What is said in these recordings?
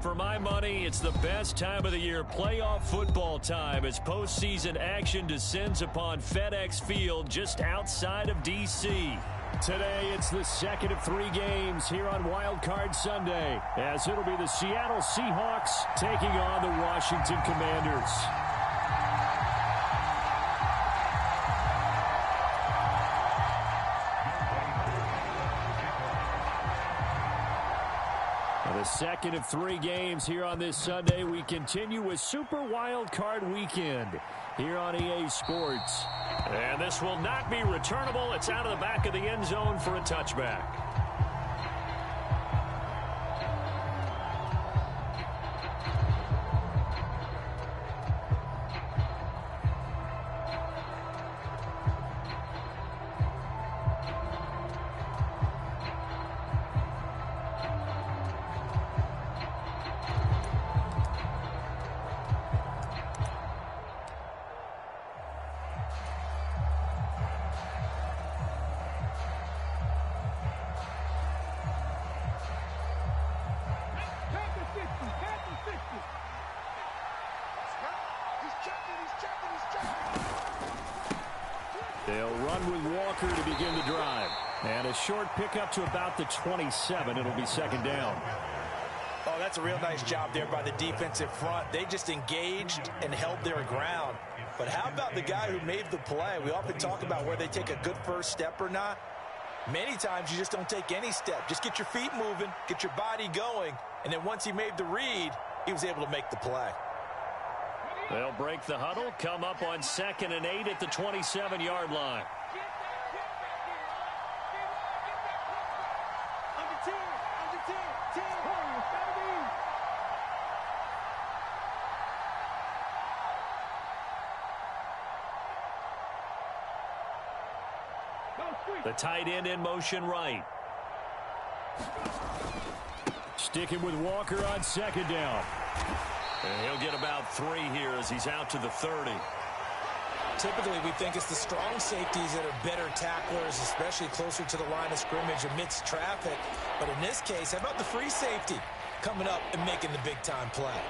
For my money, it's the best time of the year, playoff football time, as postseason action descends upon FedEx Field just outside of D.C. Today, it's the second of 3 games here on Wild Card Sunday, as it'll be the Seattle Seahawks taking on the Washington Commanders. The second of 3 games here on this Sunday. We continue with Super Wild Card Weekend here on EA Sports. And this will not be returnable. It's out of the back of the end zone for a touchback. They'll run with Walker to begin the drive. And a short pickup to about the 27. It'll be second down. Oh, that's a real nice job there by the defensive front. They just engaged and held their ground. But how about the guy who made the play? We often talk about where they take a good first step or not. Many times you just don't take any step. Just get your feet moving, get your body going, and then once he made the read, he was able to make the play. They'll break the huddle, come up on 2nd and 8 at the 27-yard line. The tight end in motion right. Sticking with Walker on 2nd down. And he'll get about 3 here as he's out to the 30. Typically, we think it's the strong safeties that are better tacklers, especially closer to the line of scrimmage amidst traffic. But in this case, how about the free safety coming up and making the big-time play?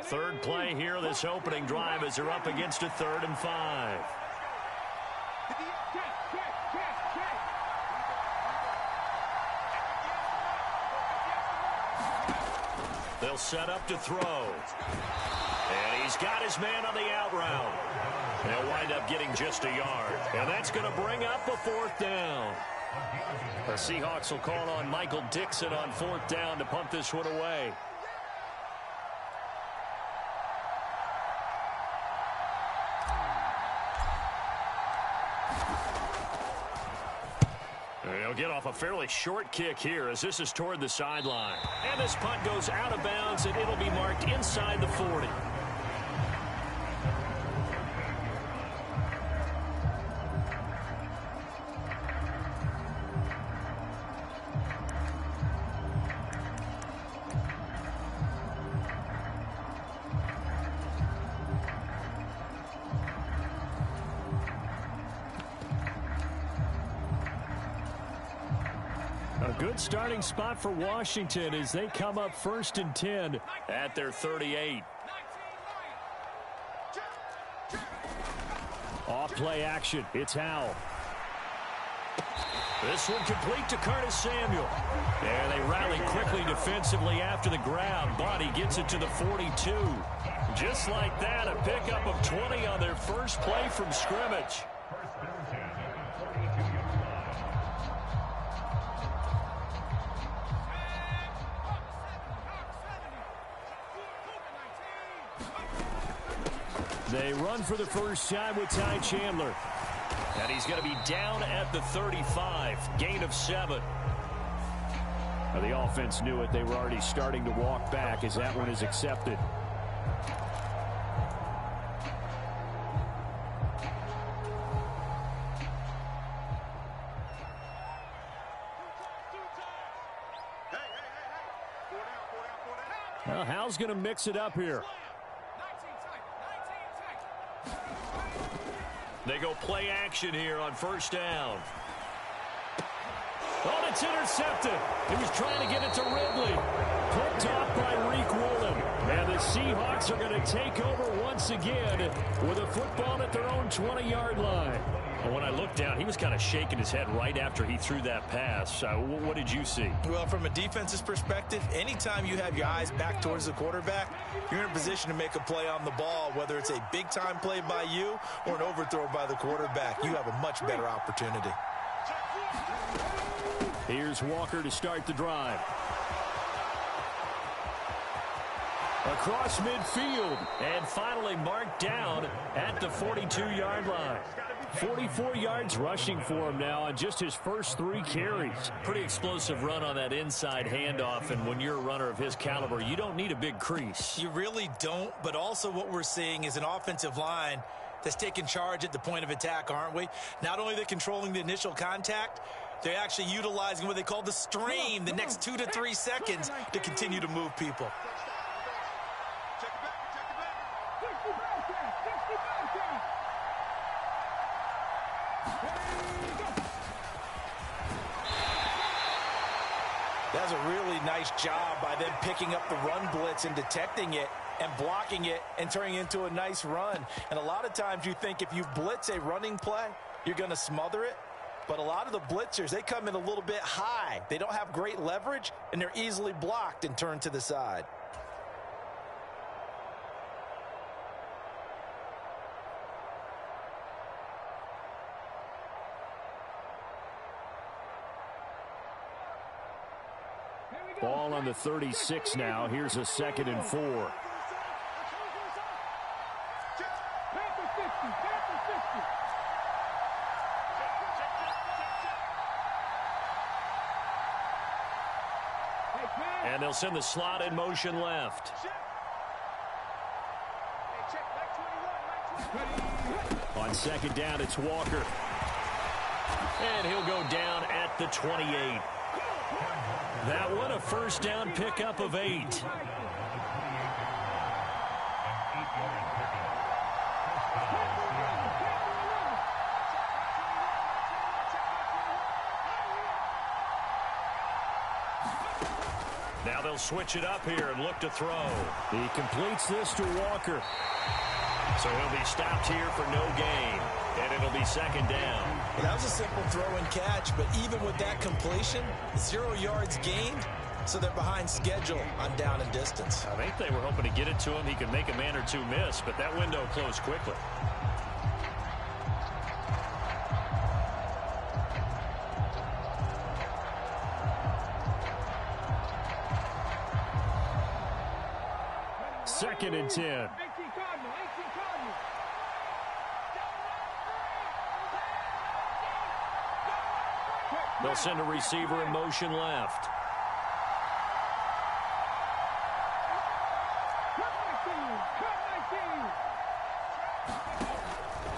Third play here, this opening drive, as they're up against a 3rd and 5. They'll set up to throw. And he's got his man on the out route. They'll wind up getting just a yard. And that's going to bring up a 4th down. The Seahawks will call on Michael Dixon on 4th down to punt this one away. They'll get off a fairly short kick here as this is toward the sideline. And this punt goes out of bounds, and it'll be marked inside the 40. A good starting spot for Washington as they come up 1st and 10 at their 38. Off play action. It's Howell. This one complete to Curtis Samuel. And they rally quickly defensively after the grab, but he gets it to the 42. Just like that, a pickup of 20 on their first play from scrimmage. They run for the first time with Ty Chandler. And he's going to be down at the 35. Gain of 7. Now, the offense knew it. They were already starting to walk back as that one is accepted. Well, Hal's going to mix it up here. They go play action here on first down. Oh, it's intercepted. He was trying to get it to Ridley. Picked off by Reek Woolen. And the Seahawks are going to take over once again with a football at their own 20-yard line. And when I looked down, he was kind of shaking his head right after he threw that pass. What did you see? Well, from a defense's perspective, anytime you have your eyes back towards the quarterback, you're in a position to make a play on the ball, whether it's a big-time play by you or an overthrow by the quarterback. You have a much better opportunity. Here's Walker to start the drive. Across midfield, and finally marked down at the 42-yard line. 44 yards rushing for him now on just his first 3 carries. Pretty explosive run on that inside handoff, and when you're a runner of his caliber, you don't need a big crease. You really don't, but also what we're seeing is an offensive line that's taking charge at the point of attack, aren't we? Not only are they controlling the initial contact, they're actually utilizing what they call the strain, the next 2 to 3 seconds to continue to move people. That's a really nice job by them picking up the run blitz and detecting it and blocking it and turning it into a nice run. And a lot of times you think if you blitz a running play, you're going to smother it. But a lot of the blitzers, they come in a little bit high. They don't have great leverage, and they're easily blocked and turned to the side. Ball on the 36 now. Here's a 2nd and 4. And they'll send the slot in motion left. On 2nd down, it's Walker. And he'll go down at the 28. That one, a first down pickup of 8. Now they'll switch it up here and look to throw. He completes this to Walker. So he'll be stopped here for no gain. And it'll be 2nd down. Well, that was a simple throw and catch, but even with that completion, 0 yards gained, so they're behind schedule on down and distance. I think they were hoping to get it to him. He could make a man or two miss, but that window closed quickly. Second and 10. They'll send a receiver in motion left.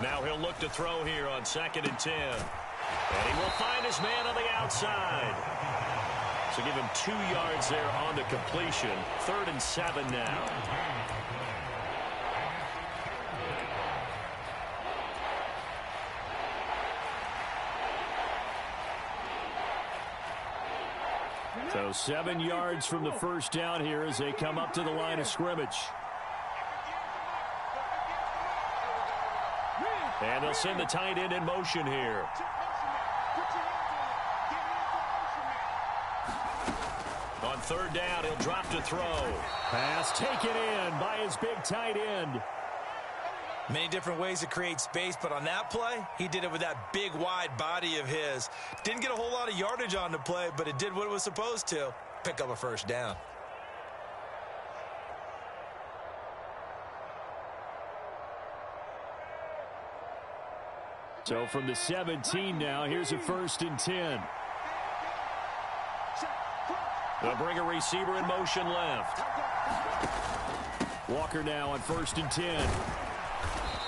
Now he'll look to throw here on 2nd and 10. And he will find his man on the outside. So give him 2 yards there on the completion. 3rd and 7 now. So 7 yards from the first down here as they come up to the line of scrimmage. And they'll send the tight end in motion here. On 3rd down, he'll drop to throw. Pass taken in by his big tight end. Many different ways to create space, but on that play, he did it with that big, wide body of his. Didn't get a whole lot of yardage on the play, but it did what it was supposed to. Pick up a first down. So from the 17 now, here's a 1st and 10. They'll bring a receiver in motion left. Walker now on 1st and 10.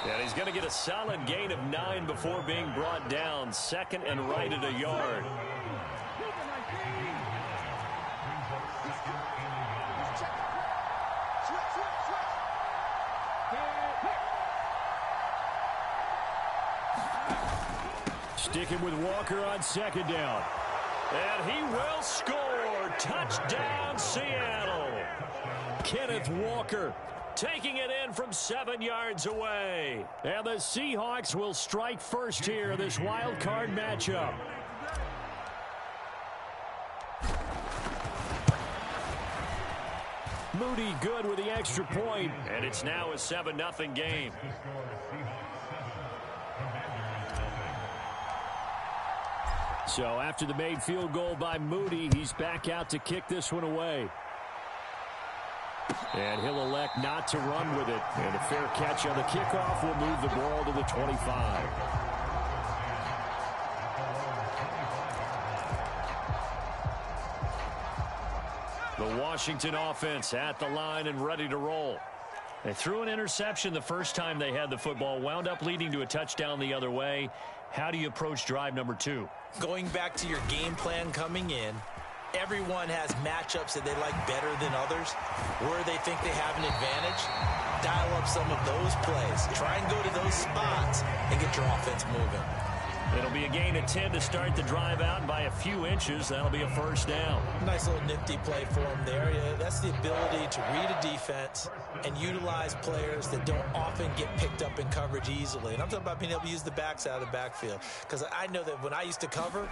And he's going to get a solid gain of 9 before being brought down. 2nd and right at a yard. Sticking with Walker on second down. And he will score. Touchdown, Seattle. Kenneth Walker taking it in from 7 yards away. And the Seahawks will strike first here in this wild card matchup. Moody good with the extra point, and it's now a 7-0 game. So after the made field goal by Moody, he's back out to kick this one away. And he'll elect not to run with it. And a fair catch on the kickoff will move the ball to the 25. The Washington offense at the line and ready to roll. They threw an interception the first time they had the football, wound up leading to a touchdown the other way. How do you approach drive number 2? Going back to your game plan coming in, everyone has matchups that they like better than others. Where they think they have an advantage, dial up some of those plays. Try and go to those spots and get your offense moving. It'll be a gain of 10 to start the drive out, and by a few inches, that'll be a first down. Nice little nifty play for him there. Yeah, that's the ability to read a defense and utilize players that don't often get picked up in coverage easily. And I'm talking about being able to use the backs out of the backfield. Because I know that when I used to cover,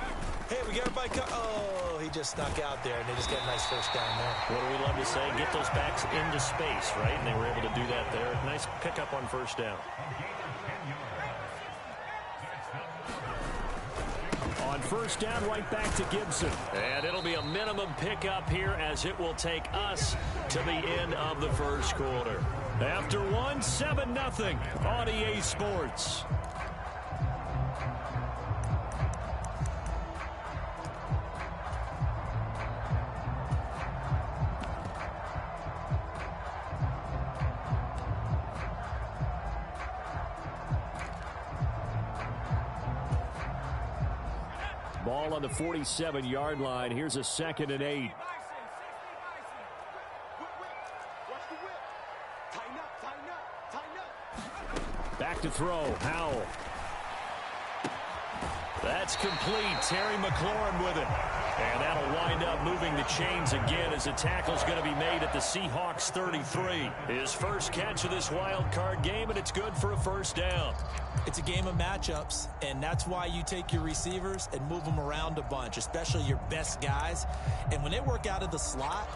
hey, we got everybody oh, he just snuck out there, and they just got a nice first down there. What do we love to say? Get those backs into space, right? And they were able to do that there. Nice pickup on first down. On first down, right back to Gibson. And it'll be a minimum pickup here as it will take us to the end of the first quarter. After 7-0 on EA Sports. Ball on the 47-yard line. Here's a 2nd and 8. Back to throw. Howell. That's complete. Terry McLaurin with it. And that'll wind up moving the chains again as the tackle's going to be made at the Seahawks 33. His first catch of this wild card game, and it's good for a first down. It's a game of matchups, and that's why you take your receivers and move them around a bunch, especially your best guys. And when they work out of the slot,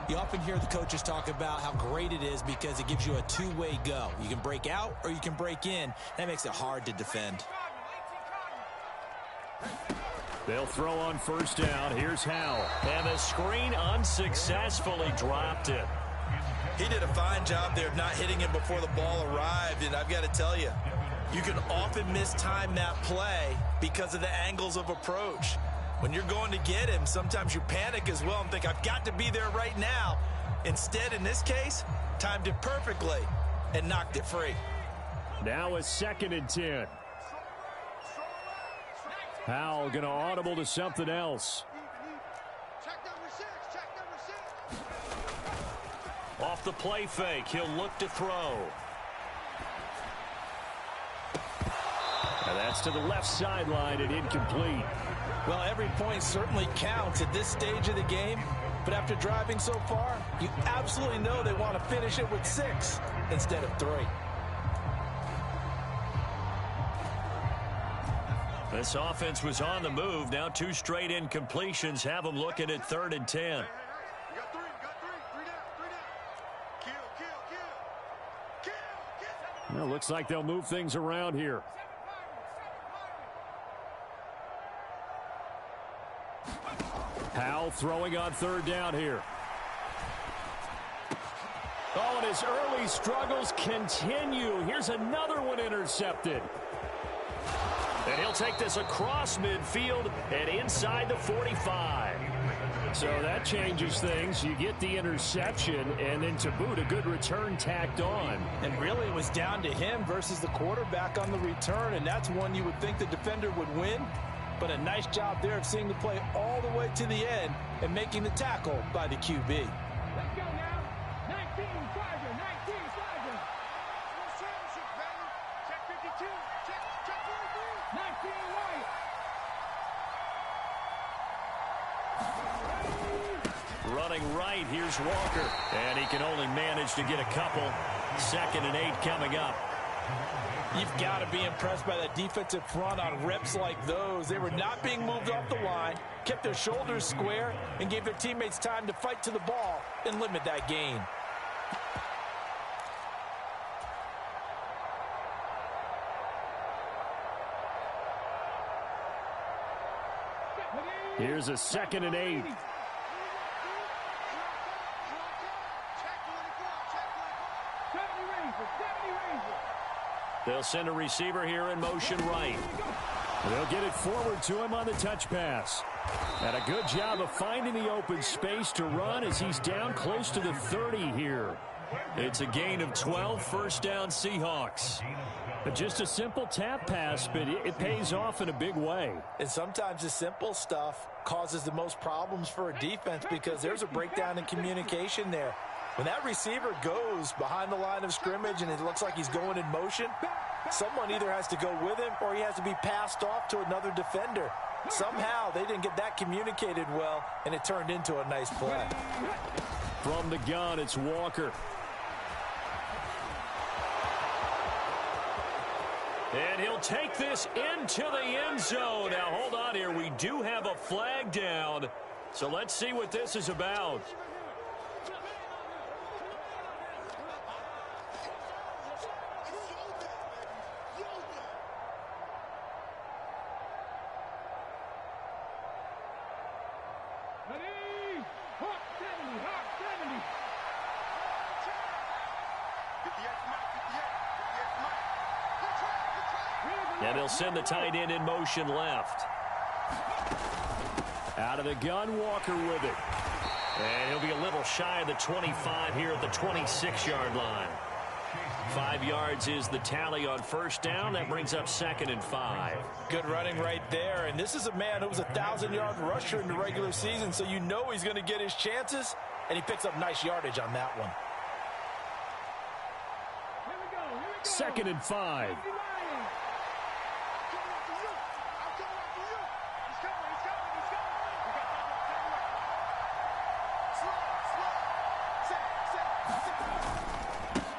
you often hear the coaches talk about how great it is because it gives you a two-way go. You can break out or you can break in. That makes it hard to defend. They'll throw on first down. Here's Howell. And the screen unsuccessfully dropped it. He did a fine job there of not hitting him before the ball arrived, and I've got to tell you, you can often mistime that play because of the angles of approach. When you're going to get him, sometimes you panic as well and think, I've got to be there right now. Instead, in this case, timed it perfectly and knocked it free. Now a 2nd and 10. Howell going to audible to something else. Check number 6. Check number 6. Off the play fake, he'll look to throw. And that's to the left sideline and incomplete. Well, every point certainly counts at this stage of the game. But after driving so far, you absolutely know they want to finish it with 6 instead of 3. This offense was on the move. Now 2 straight incompletions have them looking at 3rd and 10. You got 3. You got 3. 3 down. 3 down. Kill. Well, looks like they'll move things around here. Howell throwing on 3rd down here. Oh, and his early struggles continue. Here's another one intercepted. And he'll take this across midfield and inside the 45. So that changes things. You get the interception, and then to boot, a good return tacked on. And really, it was down to him versus the quarterback on the return, and that's one you would think the defender would win. But a nice job there of seeing the play all the way to the end and making the tackle by the QB. Let's go now. 19, Charger, Running right, here's Walker. And he can only manage to get a couple. 2nd and 8 coming up. You've got to be impressed by that defensive front on reps like those. They were not being moved off the line, kept their shoulders square, and gave their teammates time to fight to the ball and limit that gain. Here's a 2nd and 8. They'll send a receiver here in motion right. They'll get it forward to him on the touch pass. And a good job of finding the open space to run as he's down close to the 30 here. It's a gain of 12, first down Seahawks. But just a simple tap pass, but it pays off in a big way. And sometimes the simple stuff causes the most problems for a defense because there's a breakdown in communication there. When that receiver goes behind the line of scrimmage and it looks like he's going in motion, someone either has to go with him or he has to be passed off to another defender. Somehow they didn't get that communicated well, and it turned into a nice play. From the gun, it's Walker. And he'll take this into the end zone. Now, hold on here. We do have a flag down. So let's see what this is about. And he'll send the tight end in motion left. Out of the gun, Walker with it. And he'll be a little shy of the 25 here at the 26-yard line. 5 yards is the tally on first down. That brings up 2nd and 5. Good running right there. And this is a man who was a 1,000-yard rusher in the regular season, so you know he's going to get his chances. And he picks up nice yardage on that one. 2nd and 5.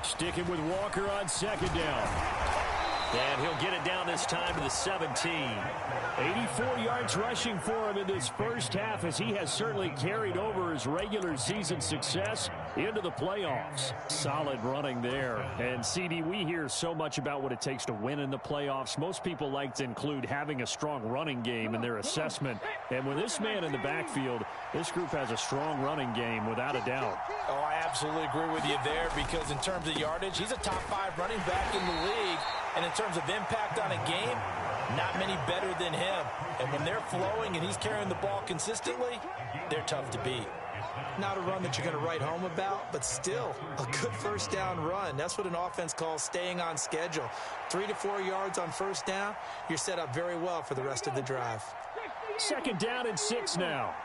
Sticking with Walker on 2nd down. And he'll get it down this time to the 17. 84 yards rushing for him in this first half as he has certainly carried over his regular season success into the playoffs. Solid running there. And, CD, we hear so much about what it takes to win in the playoffs. Most people like to include having a strong running game in their assessment. And with this man in the backfield, this group has a strong running game without a doubt. Oh, I absolutely agree with you there because in terms of yardage, he's a top 5 running back in the league. And in terms of impact on a game, not many better than him. And when they're flowing and he's carrying the ball consistently, they're tough to beat. Not a run that you're going to write home about, but still a good first down run. That's what an offense calls staying on schedule. 3 to 4 yards on first down, you're set up very well for the rest of the drive. 2nd down and 6 now.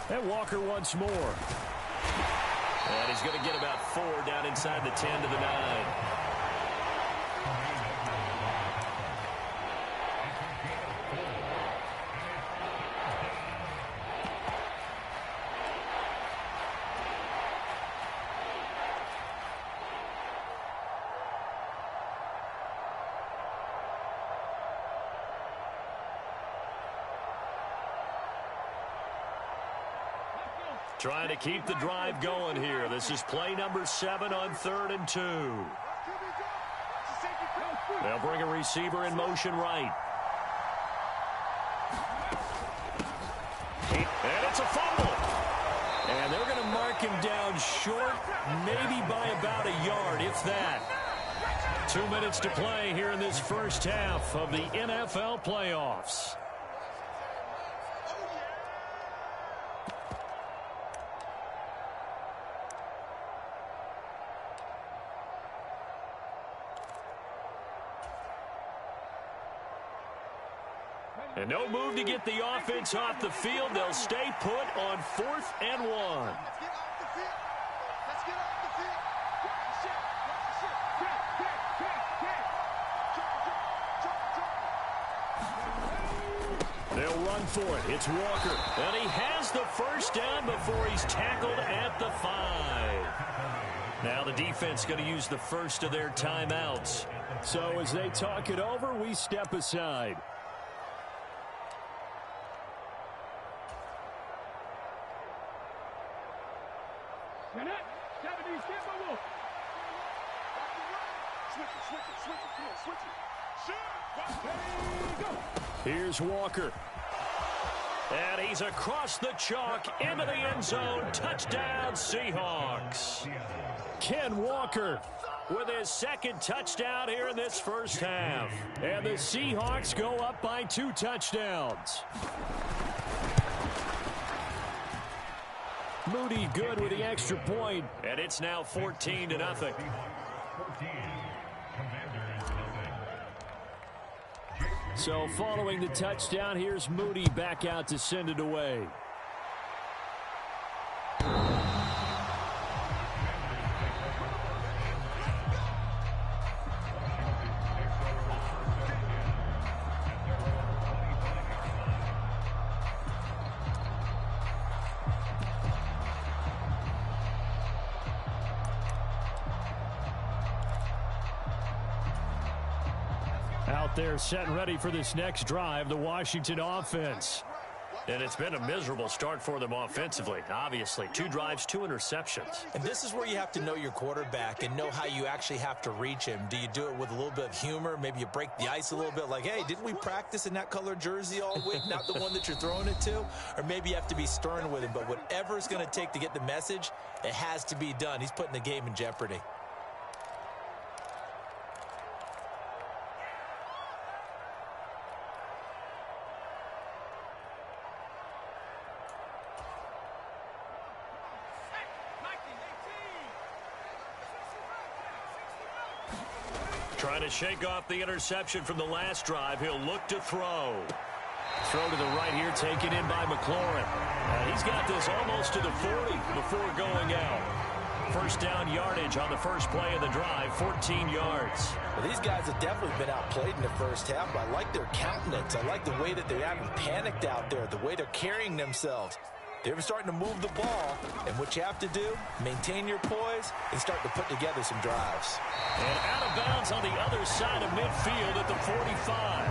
And Walker once more. And he's going to get about 4 down inside the 10 to the 9. Trying to keep the drive going here. This is play number 7 on 3rd and 2. They'll bring a receiver in motion right. And it's a fumble. And they're going to mark him down short, maybe by about a yard, if that. 2 minutes to play here in this first half of the NFL playoffs. And no move to get the offense off the field. They'll stay put on 4th and 1. Let's get off the field. Let's get off the field. Watch the shit. Watch the shit. Drop. They'll run for it. It's Walker. And he has the first down before he's tackled at the 5. Now the defense going to use the first of their timeouts. So as they talk it over, we step aside. Here's Walker. And he's across the chalk into the end zone. Touchdown, Seahawks. Ken Walker with his second touchdown here in this first half. And the Seahawks go up by 2 touchdowns. Moody good with the extra point. And it's now 14-0. So following the touchdown, here's Moody back out to send it away. Out there set and ready for this next drive, the Washington offense. And it's been a miserable start for them offensively, obviously. 2 drives, 2 interceptions. And this is where you have to know your quarterback and know how you actually have to reach him. Do you do it with a little bit of humor? Maybe you break the ice a little bit like, hey, didn't we practice in that color jersey all week, not the one that you're throwing it to? Or maybe you have to be stern with him. But whatever it's going to take to get the message, it has to be done. He's putting the game in jeopardy. Trying to shake off the interception from the last drive. He'll look to throw. Throw to the right here, taken in by McLaurin. He's got this almost to the 40 before going out. First down yardage on the first play of the drive, 14 yards. Well, these guys have definitely been outplayed in the first half, but I like their countenance. I like the way that they haven't panicked out there, the way they're carrying themselves. They're starting to move the ball, and what you have to do, maintain your poise and start to put together some drives. And out of bounds on the other side of midfield at the 45.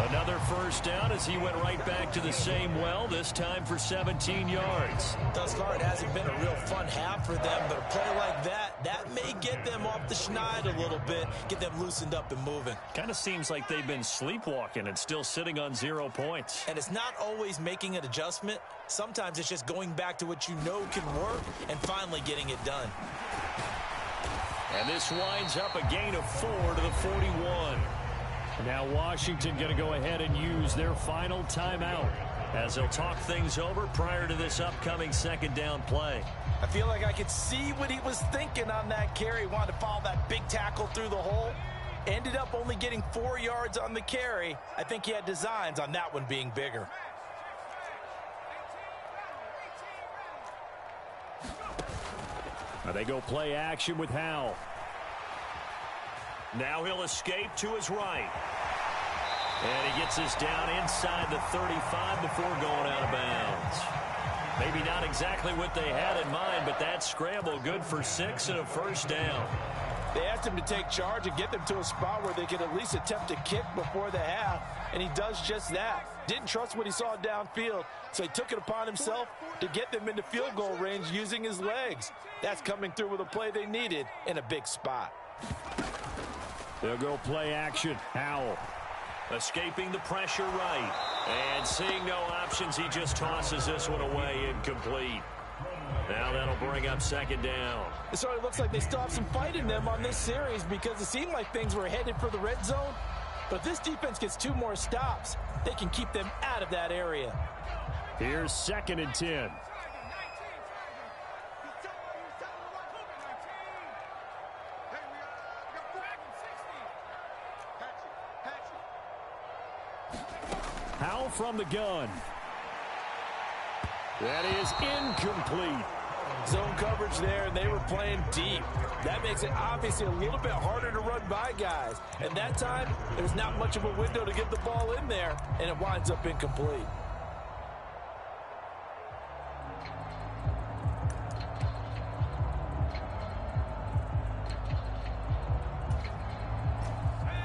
Another first down as he went right back to the same well, this time for 17 yards. Thus far, it hasn't been a real fun half for them, but a play like that may get them off the schneid a little bit, get them loosened up and moving. Kind of seems like they've been sleepwalking and still sitting on 0 points. And it's not always making an adjustment. Sometimes it's just going back to what you know can work and finally getting it done. And this winds up a gain of 4 to the 41. Now Washington going to go ahead and use their final timeout as they'll talk things over prior to this upcoming second down play. I feel like I could see what he was thinking on that carry. Wanted to follow that big tackle through the hole. Ended up only getting 4 yards on the carry. I think he had designs on that one being bigger. Now they go play action with Howell. Now he'll escape to his right. And he gets this down inside the 35 before going out of bounds. Maybe not exactly what they had in mind, but that scramble good for 6 and a first down. They asked him to take charge and get them to a spot where they could at least attempt a kick before the half, and he does just that. Didn't trust what he saw downfield, so he took it upon himself to get them into field goal range using his legs. That's coming through with a play they needed in a big spot. They'll go play action. Howell escaping the pressure right. And seeing no options, he just tosses this one away incomplete. Now that'll bring up second down. It sort of looks like they still have some fight in them on this series because it seemed like things were headed for the red zone. But if this defense gets 2 more stops, they can keep them out of that area. Here's 2nd and 10. Howell from the gun. That is incomplete. Zone coverage there, and they were playing deep. That makes it obviously a little bit harder to run by guys. And that time, there's not much of a window to get the ball in there, and it winds up incomplete.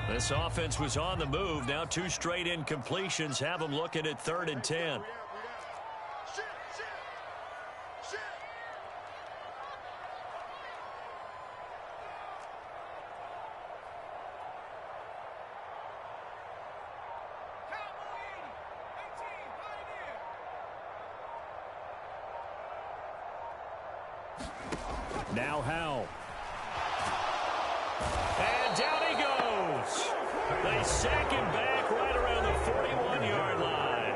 This offense was on the move. Now 2 straight incompletions have them looking at 3rd and 10. Now Howell. And down he goes. They sack him back right around the 41-yard line.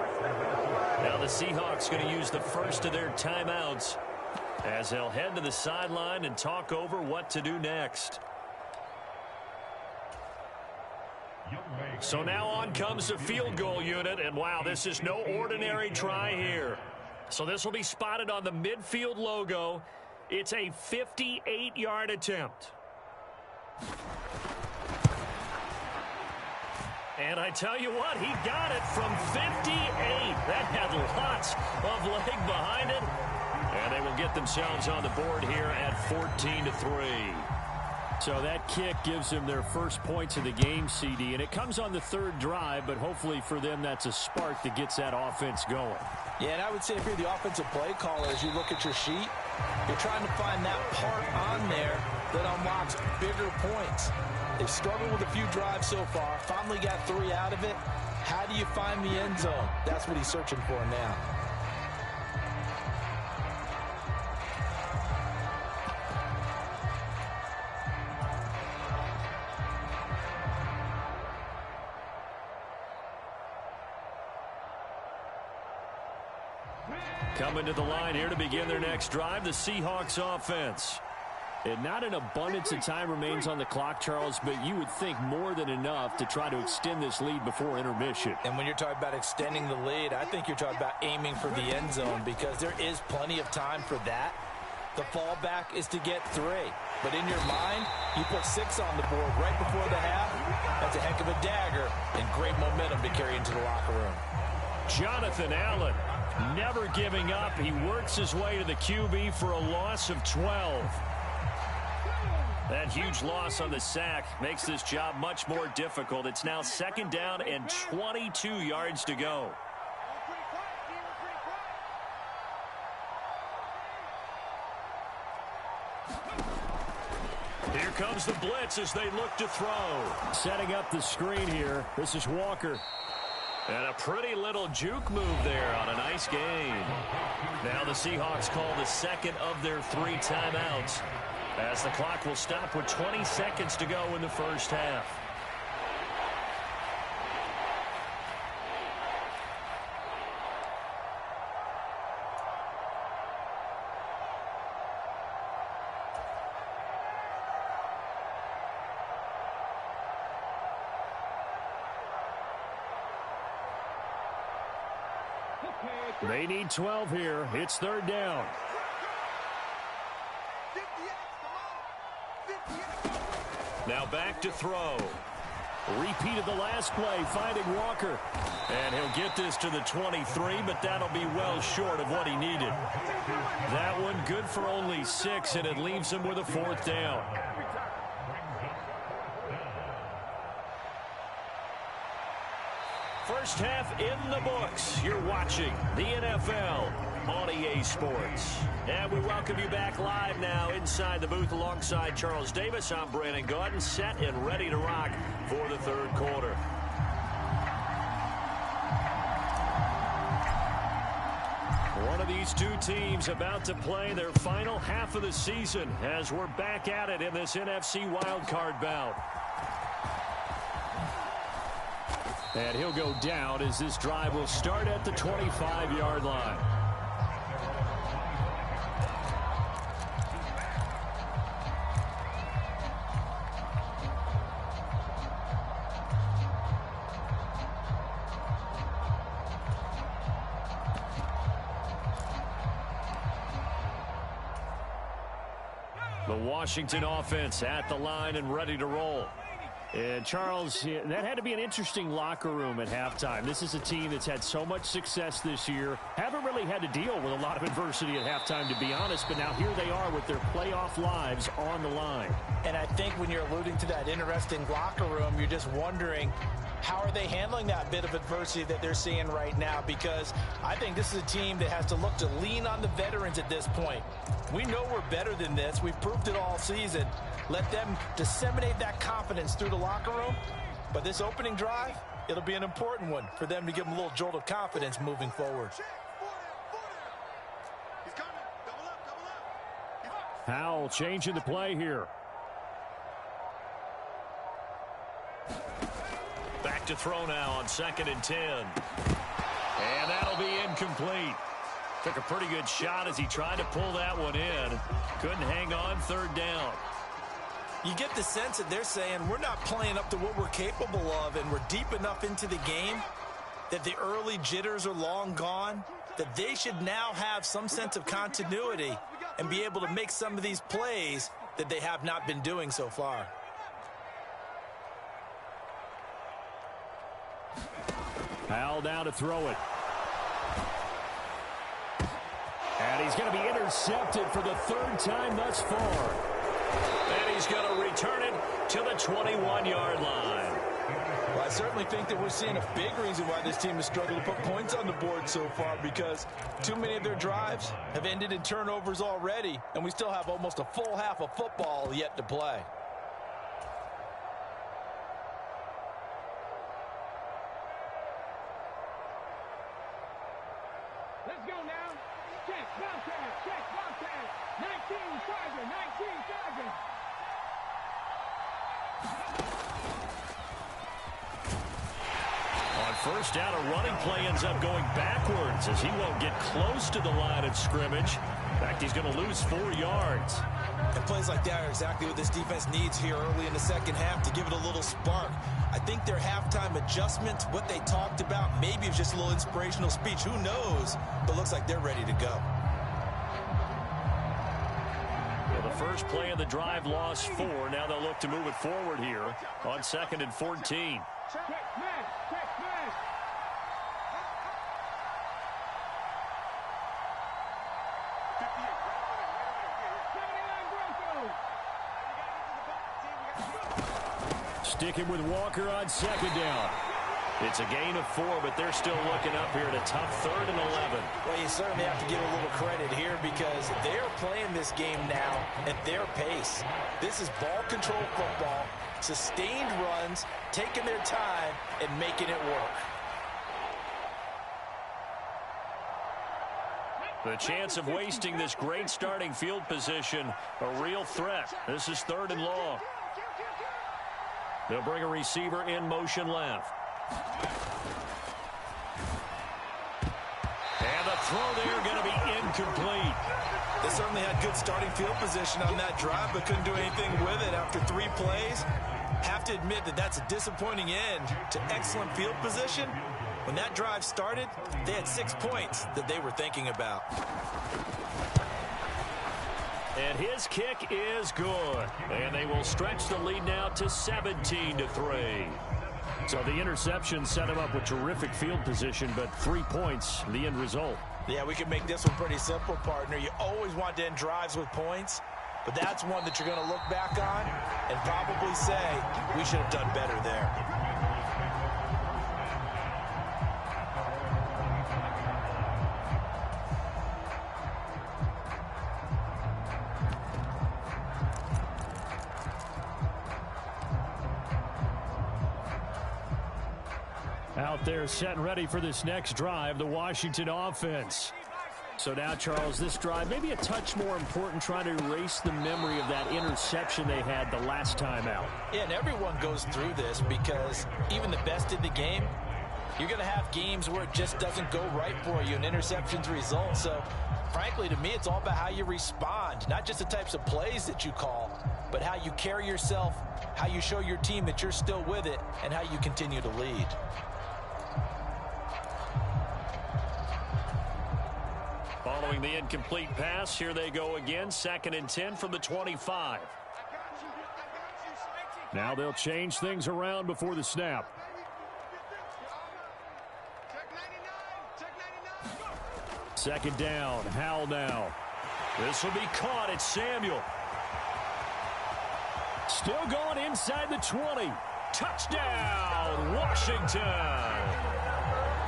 Now the Seahawks going to use the first of their timeouts as they'll head to the sideline and talk over what to do next. So now on comes the field goal unit, and wow, this is no ordinary try here. So this will be spotted on the midfield logo. It's a 58-yard attempt. And I tell you what, he got it from 58. That had lots of leg behind it. And they will get themselves on the board here at 14-3. So that kick gives them their first points of the game, CD. And it comes on the 3rd drive, but hopefully for them that's a spark that gets that offense going. Yeah, and I would say if you're the offensive play caller, as you look at your sheet, you're trying to find that part on there that unlocks bigger points. They've struggled with a few drives so far, finally got 3 out of it. How do you find the end zone? That's what he's searching for now. Coming to the line here to begin their next drive, the Seahawks offense. And not an abundance of time remains on the clock, Charles, but you would think more than enough to try to extend this lead before intermission. And when you're talking about extending the lead, I think you're talking about aiming for the end zone because there is plenty of time for that. The fallback is to get 3. But in your mind, you put 6 on the board right before the half. That's a heck of a dagger and great momentum to carry into the locker room. Jonathan Allen, never giving up. He works his way to the QB for a loss of 12. That huge loss on the sack makes this job much more difficult. It's now 2nd down and 22 yards to go. Here comes the blitz as they look to throw. Setting up the screen here. This is Walker. And a pretty little juke move there on a nice gain. Now the Seahawks call the 2nd of their 3 timeouts, as the clock will stop with 20 seconds to go in the first half. They need 12 here. It's 3rd down. Now back to throw. Repeated the last play, finding Walker. And he'll get this to the 23, but that'll be well short of what he needed. That one good for only 6, and it leaves him with a 4th down. First half in the books. You're watching the NFL on EA Sports. And we welcome you back live now inside the booth alongside Charles Davis. I'm Brandon Gaudin, set and ready to rock for the 3rd quarter. One of these 2 teams about to play their final half of the season as we're back at it in this NFC wildcard bout. And he'll go down as this drive will start at the 25-yard line. The Washington offense at the line and ready to roll. And Charles, that had to be an interesting locker room at halftime. This is a team that's had so much success this year. Haven't really had to deal with a lot of adversity at halftime, to be honest. But now here they are with their playoff lives on the line. And I think when you're alluding to that interesting locker room, you're just wondering, how are they handling that bit of adversity that they're seeing right now? Because I think this is a team that has to look to lean on the veterans at this point. We know we're better than this. We've proved it all season. Let them disseminate that confidence through the locker room. But this opening drive, it'll be an important one for them to give them a little jolt of confidence moving forward. Howell changing the play here. Back to throw now on 2nd and 10. And that'll be incomplete. Took a pretty good shot as he tried to pull that one in. Couldn't hang on 3rd down. You get the sense that they're saying we're not playing up to what we're capable of, and we're deep enough into the game that the early jitters are long gone, that they should now have some sense of continuity and be able to make some of these plays that they have not been doing so far. Howell down to throw it. And he's going to be intercepted for the 3rd time thus far. And he's going to return it to the 21-yard line. Well, I certainly think that we're seeing a big reason why this team has struggled to put points on the board so far, because too many of their drives have ended in turnovers already, and we still have almost a full half of football yet to play. Let's go now. Check, Broadcast. 19 Charger. On 1st down, a running play ends up going backwards as he won't get close to the line of scrimmage. In fact, he's going to lose 4 yards. And plays like that are exactly what this defense needs here early in the second half to give it a little spark. I think their halftime adjustments, what they talked about, maybe it's just a little inspirational speech. Who knows? But looks like they're ready to go. Well, the first play of the drive lost 4. Now they'll look to move it forward here on 2nd and 14. Check smash. Sticking with Walker on 2nd down. It's a gain of 4, but they're still looking up here at a tough 3rd and 11. Well, you certainly have to give a little credit here because they're playing this game now at their pace. This is ball control football, sustained runs, taking their time and making it work. The chance of wasting this great starting field position, a real threat. This is 3rd and long. They'll bring a receiver in motion left. And the throw there going to be incomplete. They certainly had good starting field position on that drive, but couldn't do anything with it after 3 plays. Have to admit that that's a disappointing end to excellent field position. When that drive started, they had 6 points that they were thinking about. And his kick is good. And they will stretch the lead now to 17-3. So the interception set him up with terrific field position, but 3 points, the end result. Yeah, we can make this one pretty simple, partner. You always want to end drives with points, but that's one that you're going to look back on and probably say, we should have done better there. Out there set and ready for this next drive, the Washington offense. So now, Charles, this drive maybe a touch more important, trying to erase the memory of that interception they had the last time out. Yeah, and everyone goes through this because even the best in the game, you're going to have games where it just doesn't go right for you and interceptions result. So, frankly, to me, it's all about how you respond, not just the types of plays that you call, but how you carry yourself, how you show your team that you're still with it, and how you continue to lead. Following the incomplete pass, here they go again. 2nd and 10 from the 25. Now they'll change things around before the snap. Second down, Howell now. This will be caught at Samuel. Still going inside the 20. Touchdown, Washington.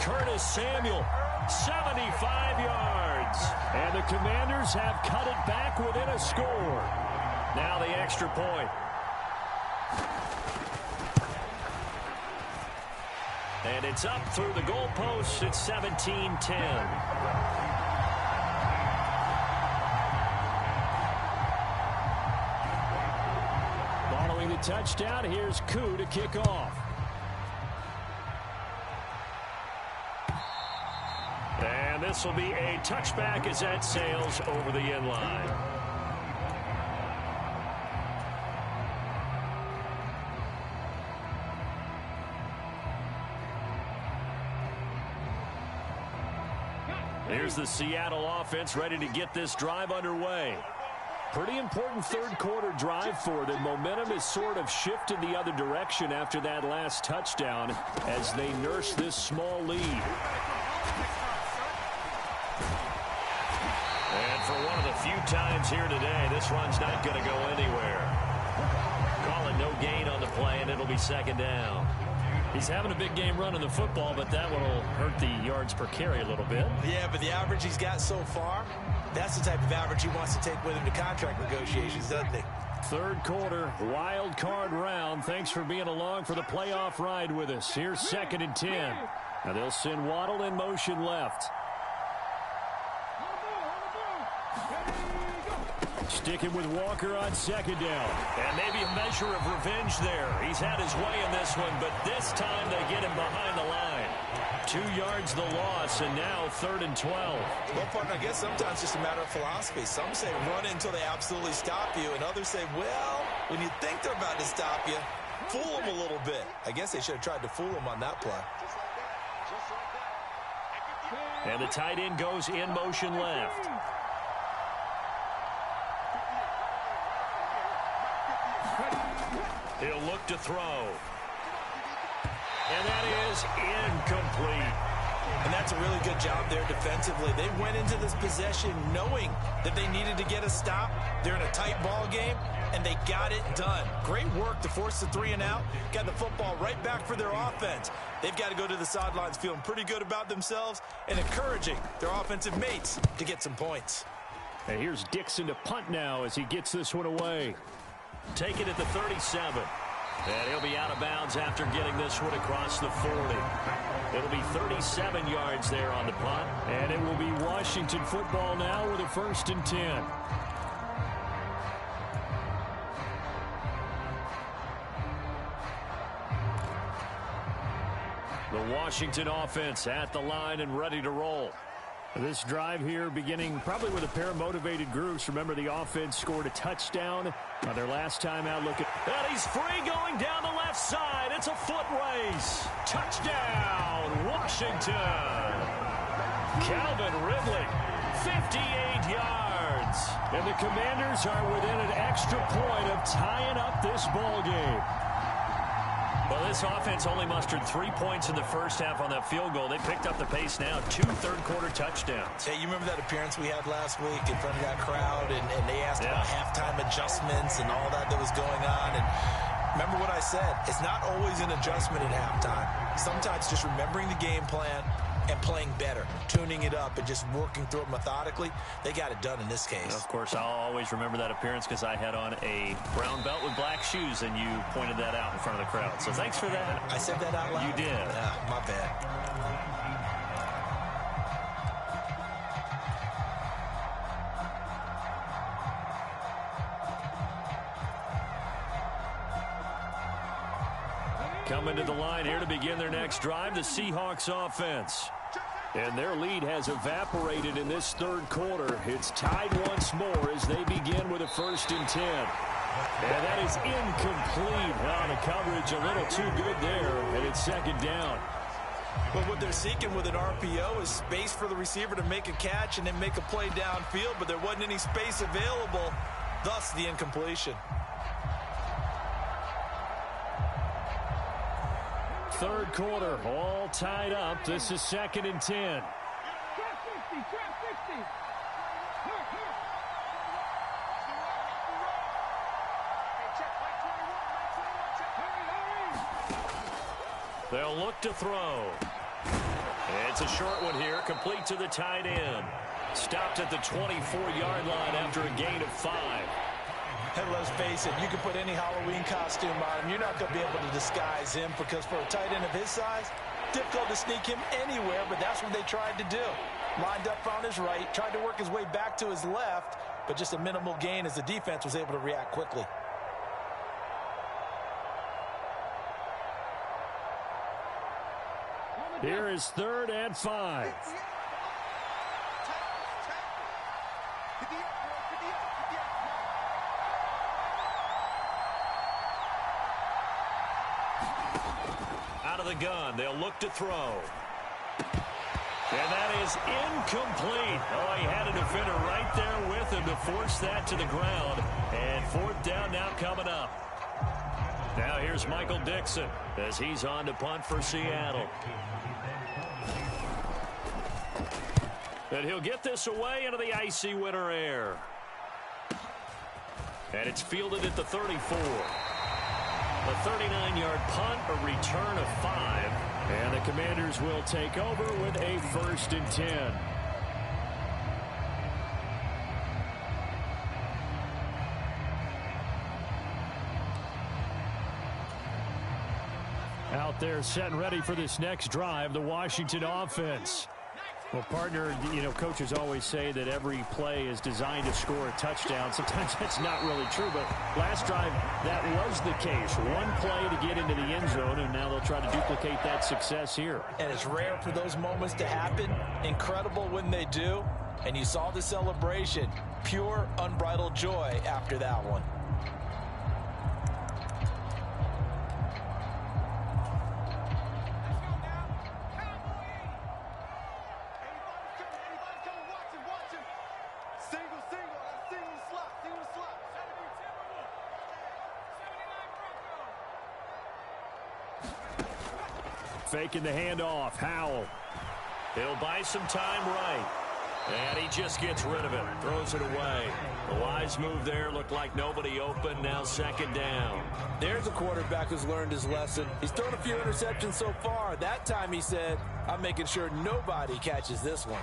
Curtis Samuel, 75 yards. And the Commanders have cut it back within a score. Now the extra point. And it's up through the goalposts. It's 17-10. Following the touchdown, here's Koo to kick off. And this will be a touchback as that sails over the end line. Here's the Seattle offense ready to get this drive underway. Pretty important third quarter drive for them. Momentum has sort of shifted the other direction after that last touchdown as they nurse this small lead. And for one of the few times here today, this run's not going to go anywhere. Call it no gain on the play, and it'll be 2nd down. He's having a big game running the football, but that one will hurt the yards per carry a little bit. Yeah, but the average he's got so far, that's the type of average he wants to take with him to contract negotiations, doesn't he? Third quarter, wild card round. Thanks for being along for the playoff ride with us. Here's 2nd and 10. Now they'll send Waddle in motion left. Sticking with Walker on 2nd down. And maybe a measure of revenge there. He's had his way in this one, but this time they get him behind the line. 2 yards the loss, and now 3rd and 12. Well, partner, I guess sometimes it's just a matter of philosophy. Some say run until they absolutely stop you, and others say, well, when you think they're about to stop you, fool them a little bit. I guess they should have tried to fool them on that play. And the tight end goes in motion left. He'll look to throw. And that is incomplete. And that's a really good job there defensively. They went into this possession knowing that they needed to get a stop. They're in a tight ball game, and they got it done. Great work to force the 3 and out. Got the football right back for their offense. They've got to go to the sidelines feeling pretty good about themselves and encouraging their offensive mates to get some points. And here's Dixon to punt now as he gets this one away. Take it at the 37. And he'll be out of bounds after getting this one across the 40. It'll be 37 yards there on the punt. And it will be Washington football now with a 1st and 10. The Washington offense at the line and ready to roll. This drive here beginning probably with a pair of motivated groups. Remember, the offense scored a touchdown their last time out. Look at that. He's free going down the left side. It's a foot race. Touchdown, Washington. Calvin Ridley, 58 yards. And the Commanders are within an extra point of tying up this ball game. Well, this offense only mustered 3 points in the first half on that field goal. They picked up the pace now. 2 third-quarter touchdowns. Hey, you remember that appearance we had last week in front of that crowd, and they asked about halftime adjustments and all that was going on. And remember what I said. It's not always an adjustment at halftime. Sometimes just remembering the game plan and playing better, tuning it up and just working through it methodically. They got it done in this case. Of course, I'll always remember that appearance because I had on a brown belt with black shoes, and you pointed that out in front of the crowd. So thanks for that. I said that out loud? You did. Yeah, my bad. Coming to the line here to begin their next drive, the Seahawks offense. And their lead has evaporated in this third quarter. It's tied once more as they begin with a 1st and 10. And that is incomplete. The coverage a little too good there, and it's 2nd down. But what they're seeking with an RPO is space for the receiver to make a catch and then make a play downfield, but there wasn't any space available, thus the incompletion. Third quarter, all tied up. This is 2nd and 10. They'll look to throw. It's a short one here, complete to the tight end. Stopped at the 24-yard line after a gain of 5. And let's face it, you can put any Halloween costume on him. You're not going to be able to disguise him because for a tight end of his size, difficult to sneak him anywhere, but that's what they tried to do. Lined up on his right, tried to work his way back to his left, but just a minimal gain as the defense was able to react quickly. Here is 3rd and 5. Out of the gun, they'll look to throw. And that is incomplete. Oh, he had a defender right there with him to force that to the ground. And 4th down now coming up. Now here's Michael Dixon as he's on to punt for Seattle. And he'll get this away into the icy winter air. And it's fielded at the 34. A 39-yard punt, a return of 5. And the Commanders will take over with a 1st and 10. Out there set and ready for this next drive, the Washington offense. Well, partner, you know, coaches always say that every play is designed to score a touchdown. Sometimes that's not really true, but last drive, that was the case. One play to get into the end zone, and now they'll try to duplicate that success here. And it's rare for those moments to happen. Incredible when they do. And you saw the celebration. Pure, unbridled joy after that one. Faking the handoff. Howell. He'll buy some time right. And he just gets rid of it. Throws it away. The wise move there. Looked like nobody open. Now 2nd down. There's a quarterback who's learned his lesson. He's thrown a few interceptions so far. That time he said, I'm making sure nobody catches this one.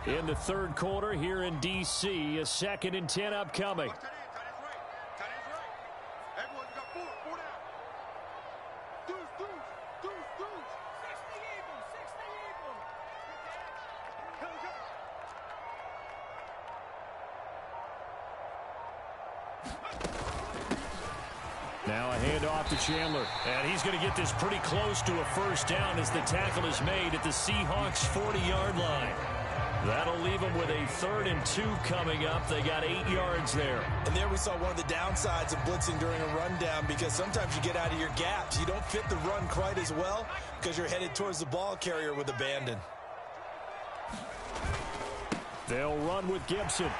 In the 3rd quarter here in D.C., a 2nd and 10 upcoming. Now a handoff to Chandler. And he's going to get this pretty close to a 1st down as the tackle is made at the Seahawks' 40-yard line. That'll leave them with a 3rd and 2 coming up. They got 8 yards there. And there we saw one of the downsides of blitzing during a rundown because sometimes you get out of your gaps. You don't fit the run quite as well because you're headed towards the ball carrier with abandon. They'll run with Gibson.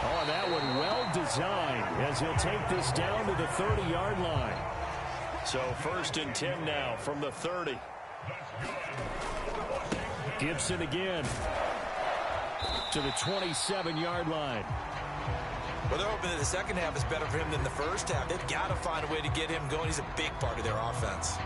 Oh, that one well designed as he'll take this down to the 30-yard line. So 1st and 10 now from the 30. Gibson again to the 27-yard line. Well, they're hoping that the second half is better for him than the first half. They've got to find a way to get him going. He's a big part of their offense.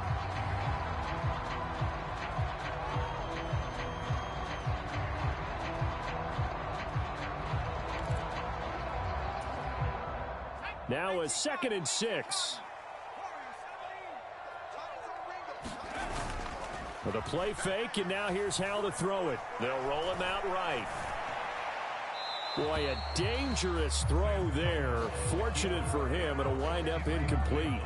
Now a 2nd and 6. With a play fake, and now here's how to throw it. They'll roll him out right. Boy, a dangerous throw there. Fortunate for him, it'll wind up incomplete.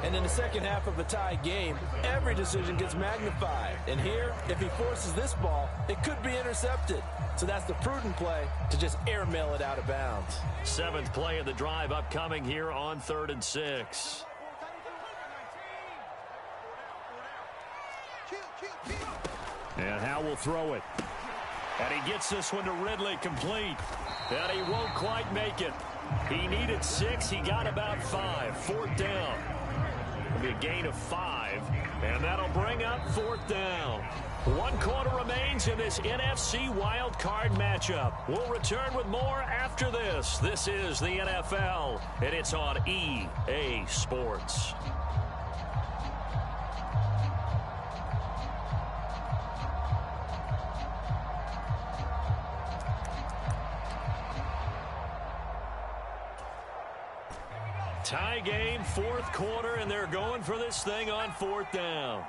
And in the second half of a tie game, every decision gets magnified. And here, if he forces this ball, it could be intercepted. So that's the prudent play to just airmail it out of bounds. 7th play of the drive upcoming here on 3rd and 6. And Howe will throw it. And he gets this one to Ridley complete. And he won't quite make it. He needed 6. He got about 5. 4th down. It'll be a gain of 5. And that'll bring up 4th down. 1 quarter remains in this NFC Wild Card matchup. We'll return with more after this. This is the NFL, and it's on EA Sports. Tie game, 4th quarter, and they're going for this thing on 4th down.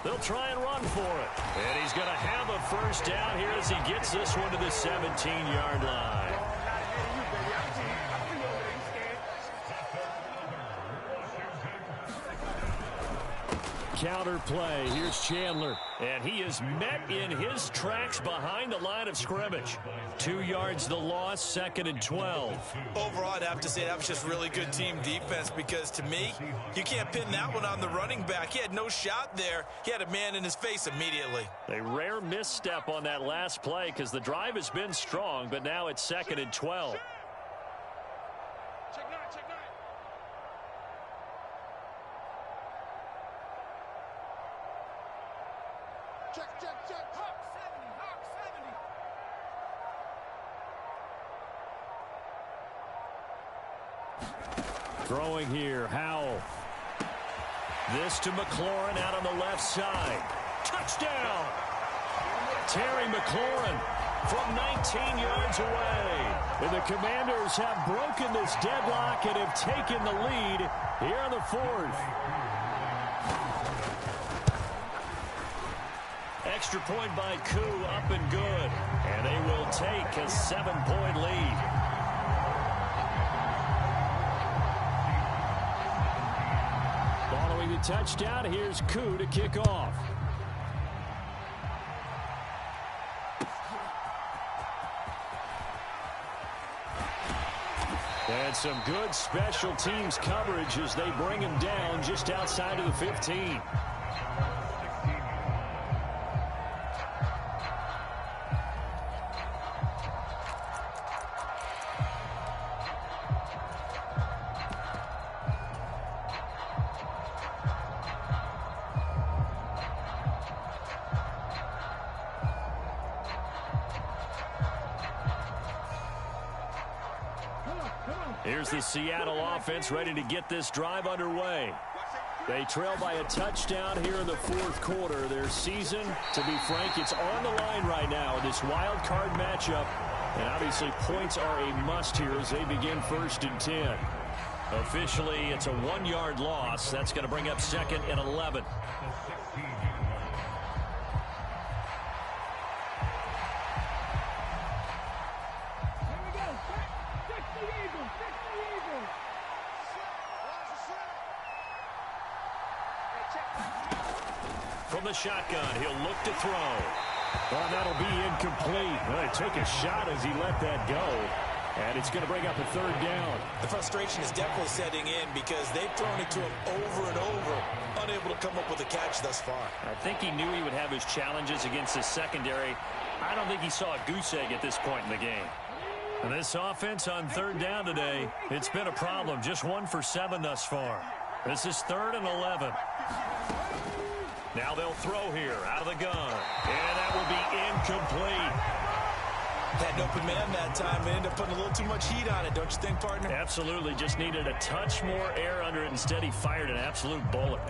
They'll try and run for it. And he's going to have a first down here as he gets this one to the 17-yard line. Counter play. Here's Chandler. And he is met in his tracks behind the line of scrimmage. 2 yards the loss, 2nd and 12. Overall, I'd have to say that was just really good team defense because, to me, you can't pin that one on the running back. He had no shot there. He had a man in his face immediately. A rare misstep on that last play because the drive has been strong, but now it's 2nd and 12. Check 9, check 9. Check. Hawk 70. Throwing here, Howell. This to McLaurin out on the left side. Touchdown! Terry McLaurin from 19 yards away. And the Commanders have broken this deadlock and have taken the lead here in the 4th. Extra point by Koo, up and good. And they will take a 7-point lead. Following the touchdown, here's Koo to kick off. And some good special teams coverage as they bring him down just outside of the 15. Here's the Seattle offense ready to get this drive underway. They trail by a touchdown here in the 4th quarter. Their season, to be frank, it's on the line right now in this wild card matchup. And obviously points are a must here as they begin 1st and 10. Officially, it's a 1-yard loss. That's going to bring up 2nd and 11. From the shotgun, he'll look to throw. Well, that'll be incomplete. Well, he took a shot as he let that go. And it's going to bring up a 3rd down. The frustration is definitely setting in because they've thrown it to him over and over, unable to come up with a catch thus far. I think he knew he would have his challenges against his secondary. I don't think he saw a goose egg at this point in the game. And this offense on 3rd down today, it's been a problem. Just 1 for 7 thus far. This is 3rd and 11. Now they'll throw here out of the gun. And that will be incomplete. Had an open man that time and ended up putting a little too much heat on it, don't you think, partner? Absolutely. Just needed a touch more air under it. Instead, he fired an absolute bullet.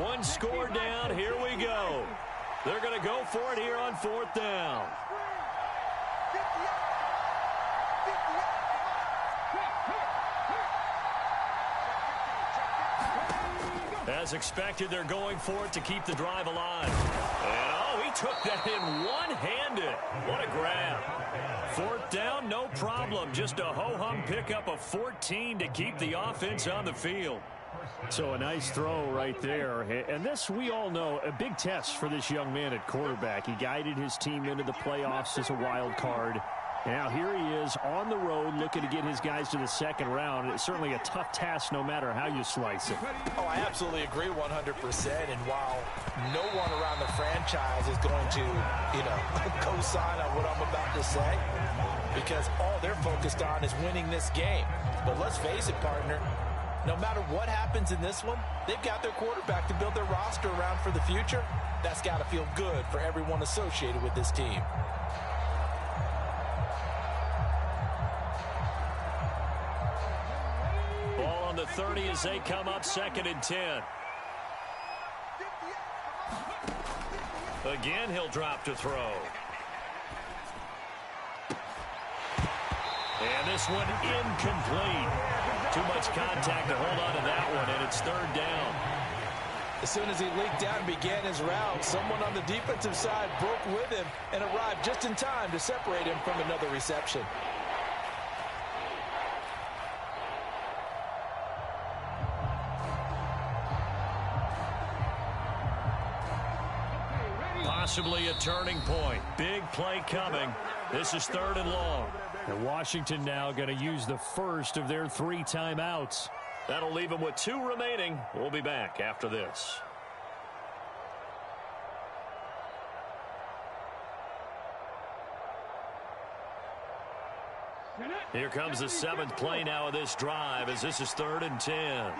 One score down. Here we go. They're going to go for it here on 4th down. As expected, they're going for it to keep the drive alive. And, oh, he took that in one-handed. What a grab. 4th down, no problem. Just a ho-hum pickup of 14 to keep the offense on the field. So a nice throw right there. And this, we all know, a big test for this young man at quarterback. He guided his team into the playoffs as a wild card. Now here he is on the road looking to get his guys to the 2nd round. It's certainly a tough task no matter how you slice it. Oh, I absolutely agree 100%. And while no one around the franchise is going to, co-sign on what I'm about to say, because all they're focused on is winning this game. But let's face it, partner, no matter what happens in this one, they've got their quarterback to build their roster around for the future. That's got to feel good for everyone associated with this team. Ball on the 30 as they come up 2nd and 10. Again, he'll drop to throw. And this one incomplete. Too much contact to hold on to that one, and it's 3rd down. As soon as he leaked out and began his route, someone on the defensive side broke with him and arrived just in time to separate him from another reception. Possibly a turning point. Big play coming. This is 3rd and long. And Washington now going to use the first of their 3 timeouts. That'll leave them with 2 remaining. We'll be back after this. Here comes the 7th play now of this drive as this is 3rd and 10.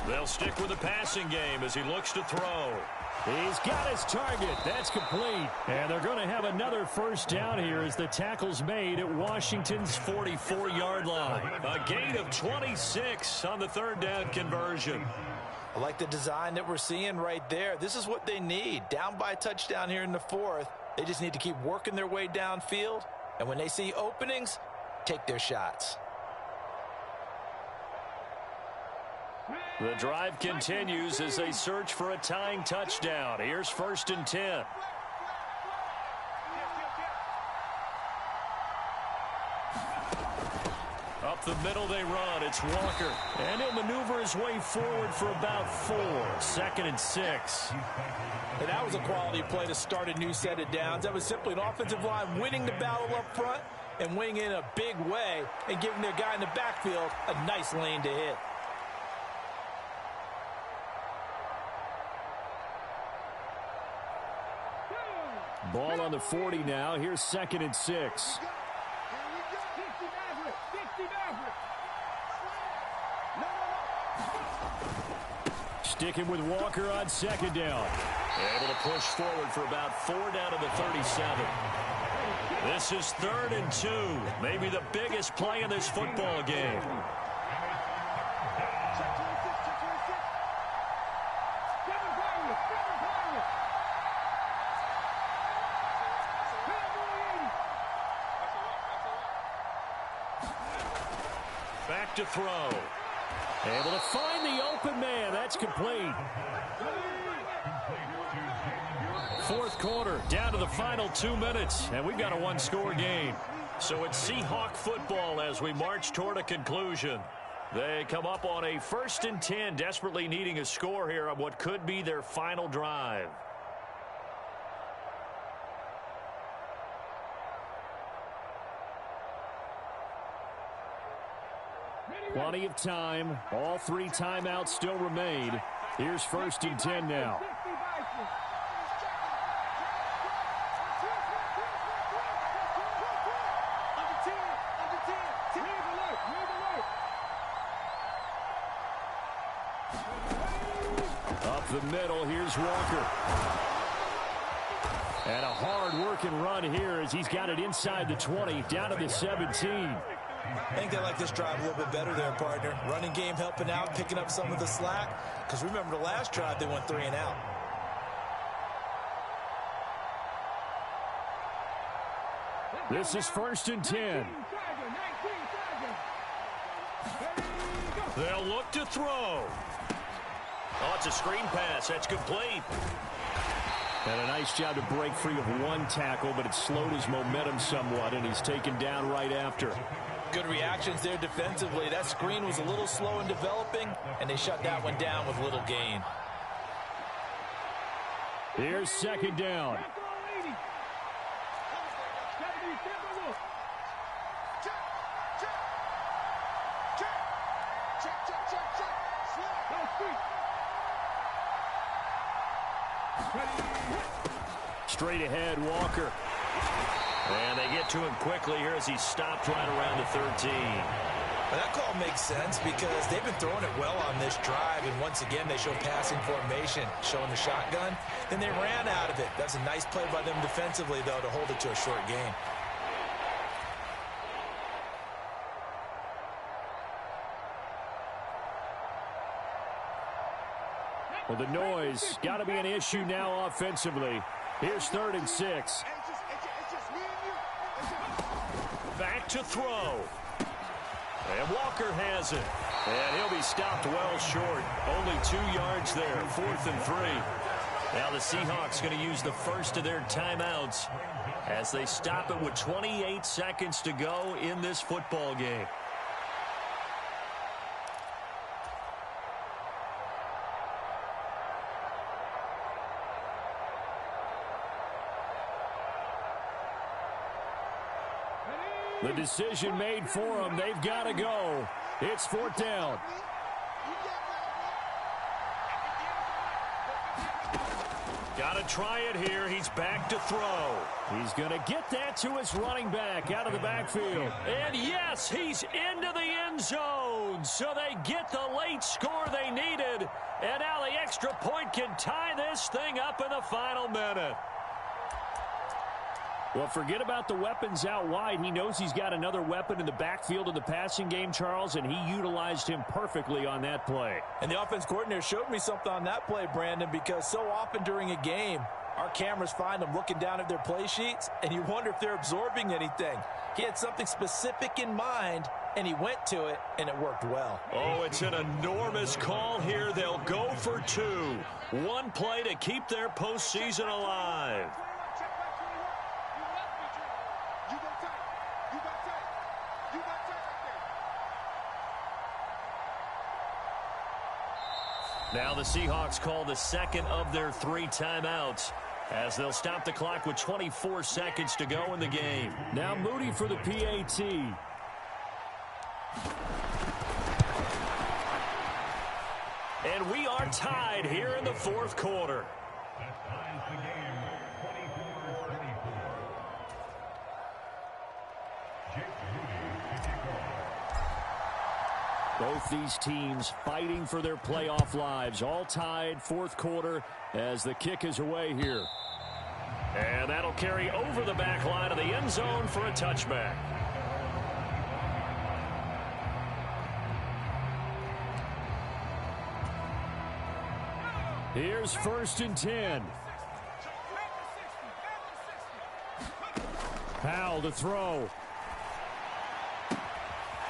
They'll stick with the passing game as he looks to throw. He's got his target. That's complete. And they're going to have another 1st down here as the tackle's made at Washington's 44-yard line. A gain of 26 on the 3rd down conversion. I like the design that we're seeing right there. This is what they need. Down by a touchdown here in the 4th. They just need to keep working their way downfield. And when they see openings, take their shots. The drive continues as they search for a tying touchdown. Here's 1st and 10. Up the middle they run. It's Walker. And he'll maneuver his way forward for about 4. 2nd and 6. And that was a quality play to start a new set of downs. That was simply an offensive line winning the battle up front and winning in a big way and giving their guy in the backfield a nice lane to hit. Ball on the 40 now. Here's 2nd and 6. Sticking with Walker on 2nd down. Able to push forward for about 4 down to the 37. This is 3rd and 2. Maybe the biggest play in this football game. Back to throw. Able to find the open man. That's complete. 4th quarter, down to the final 2 minutes, and we've got a 1-score game. So it's Seahawk football as we march toward a conclusion. They come up on a 1st and 10, desperately needing a score here on what could be their final drive. Plenty of time. All 3 timeouts still remain. Here's 1st and 10 now. Up the middle, here's Walker. And a hard-working run here as he's got it inside the 20, down to the 17. I think they like this drive a little bit better there, partner. Running game helping out, picking up some of the slack. Because remember the last drive, they went 3 and out. This is 1st and 10. They'll look to throw. Oh, it's a screen pass. That's complete. And a nice job to break free of one tackle, but it slowed his momentum somewhat, and he's taken down right after. Good reactions there defensively. That screen was a little slow in developing, and they shut that one down with little gain. Here's 2nd down. Straight ahead, Walker. And they get to him quickly here as he stopped right around the 13. Well, that call makes sense because they've been throwing it well on this drive, and once again they show passing formation, showing the shotgun. Then they ran out of it. That's a nice play by them defensively, though, to hold it to a short gain. Well, the noise got to be an issue now offensively. Here's 3rd and 6. Back to throw. And Walker has it. And he'll be stopped well short. Only 2 yards there. 4th and 3. Now the Seahawks going to use the first of their timeouts as they stop it with 28 seconds to go in this football game. The decision made for them. They've got to go. It's 4th down. Got to try it here. He's back to throw. He's going to get that to his running back out of the backfield. And yes, he's into the end zone. So they get the late score they needed. And now the extra point can tie this thing up in the final minute. Well, forget about the weapons out wide. He knows he's got another weapon in the backfield of the passing game, Charles, and he utilized him perfectly on that play. And the offense coordinator showed me something on that play, Brandon, because so often during a game, our cameras find them looking down at their play sheets, and you wonder if they're absorbing anything. He had something specific in mind, and he went to it, and it worked well. Oh, it's an enormous call here. They'll go for 2. One play to keep their postseason alive. Now the Seahawks call the second of their 3 timeouts as they'll stop the clock with 24 seconds to go in the game. Now Moody for the PAT. And we are tied here in the 4th quarter. Both these teams fighting for their playoff lives. All tied, 4th quarter as the kick is away here. And that'll carry over the back line of the end zone for a touchback. Here's 1st and 10. Powell to throw.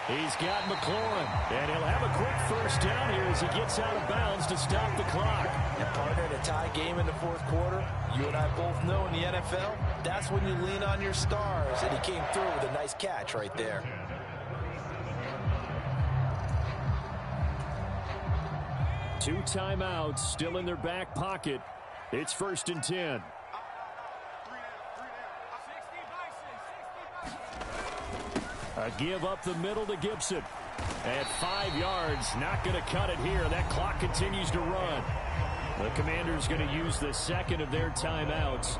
He's got McLaurin, and he'll have a quick first down here as he gets out of bounds to stop the clock. And partner, in a tie game in the 4th quarter, you and I both know in the NFL, that's when you lean on your stars, and he came through with a nice catch right there. Two timeouts still in their back pocket. It's 1st and 10. A give up the middle to Gibson. At 5 yards, not going to cut it here. That clock continues to run. The Commanders going to use the second of their timeouts